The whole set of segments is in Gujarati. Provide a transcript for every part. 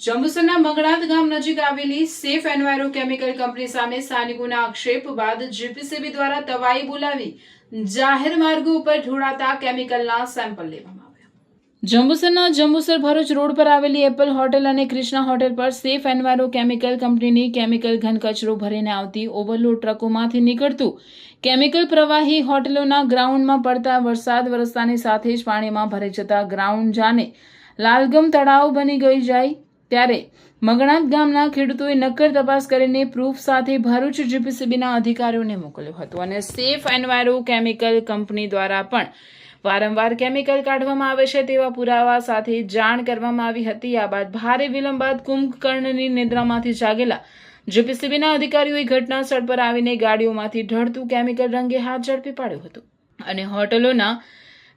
જંબુસરના મગણાત ગામ નજીક આવેલી સેફ એન્વાયરો કેમિકલ કંપની સામે સ્થાનિકોના આક્ષેપ બાદ જીપીસીબી દ્વારા તવાઈ બોલાવી જાહેર માર્ગો ઉપર ઢોળાતા કેમિકલના સેમ્પલ લેવામાં આવ્યા। જંબુસરના જંબુસર ભરૂચ રોડ પર આવેલી એપલ હોટેલ અને ક્રિષ્ના હોટેલ પર સેફ એન્વાયરો કેમિકલ કંપનીની કેમિકલ ઘન કચરો ભરીને આવતી ઓવરલોડ ટ્રકોમાંથી નીકળતું કેમિકલ પ્રવાહી હોટેલોના ગ્રાઉન્ડમાં પડતા વરસાદ વરસતાની સાથે જ પાણીમાં ભરાઈ જતા ગ્રાઉન્ડ જાને લાલગમ તળાવ બની ગઈ જાય ત્યારે મગણાત ગામના ખેડૂતોએ નક્કર તપાસ કરીને પ્રૂફ સાથે ભરૂચ જીપીસીબીના અધિકારીઓને મોકલ્યો હતો અને સેફ એન્વાયરો કેમિકલ કંપની દ્વારા પણ વારંવાર કેમિકલ કાઢવામાં આવે છે તેવા પુરાવા સાથે જાણ કરવામાં આવી હતી। આ બાદ ભારે વિલંબ બાદ કુંભકર્ણની નિદ્રામાંથી જાગેલા જીપીસીબીના અધિકારીઓએ ઘટના સ્થળ પર આવીને ગાડીઓમાંથી ઢળતું કેમિકલ રંગે હાથ ઝડપી પાડ્યું હતું અને હોટલોના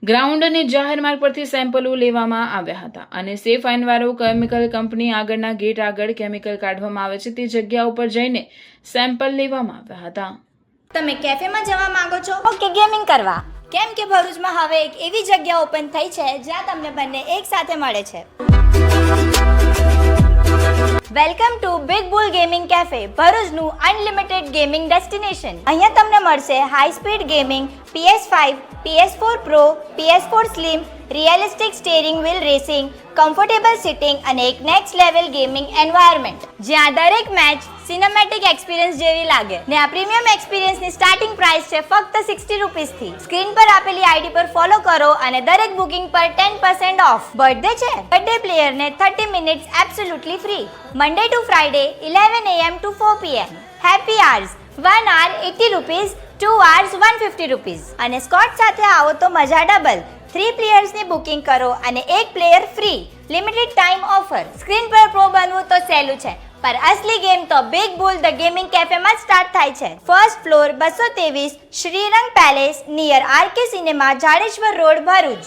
ગ્રાઉન્ડ અને જાહેર માર્ગ પરથી સેમ્પલો લેવામાં આવ્યા હતા અને સેફ એન્વાયરો કેમિકલ કંપની આગળના ગેટ આગળ કેમિકલ કાઢવામાં આવે છે તે જગ્યા ઉપર જઈને સેમ્પલ લેવામાં આવ્યા હતા। તમે કેફેમાં જવા માંગો છો કે ગેમિંગ કરવા? કેમ કે ભરૂચમાં હવે એક એવી જગ્યા ઓપન થઈ છે જ્યાં તમને બંને એક સાથે મળે છે। Welcome to big bull gaming cafe, ભરૂચનું અનલિમિટેડ ગેમિંગ ડેસ્ટિનેશન। અહીંયા તમને મળશે high speed gaming, PS5, PS4 Pro, PS4 Slim, realistic steering wheel racing, comfortable seating અને એક નેક્સ્ટ લેવલ ગેમિંગ એન્વાયરમેન્ટ જ્યાં દરેક મેચ સિનેમેટિક એક્સપિરિયન્સ જેવી લાગે ને આ પ્રીમિયમ એક્સપિરિયન્સની સ્ટાર્ટિંગ પ્રાઇસ છે ફક્ત 60 રૂપીસથી। સ્ક્રીન પર આપેલી આઈડી પર ફોલો કરો અને દરેક બુકિંગ પર 10% ઓફ। બર્થડે છે? બર્થડે પ્લેયરને 30 minutes absolutely free. Monday to Friday 11 AM to 4 PM। Happy hours 1 hour 80 rupees, 2 hours 150 rupees અને સ્કોટ સાથે આવો તો મજા ડબલ। 3 પ્લેયર્સની બુકિંગ કરો અને 1 player free. Limited time offer. Screen પર પ્રો બનવું તો સહેલું છે પર અસલી ગેમ તો બિગ બુલ ધ ગેમિંગ કેફેમાં સ્ટાર્ટ થાય છે। First floor 223 Shrirang palace near RK cinema, Jadeshwar road, Bharuch.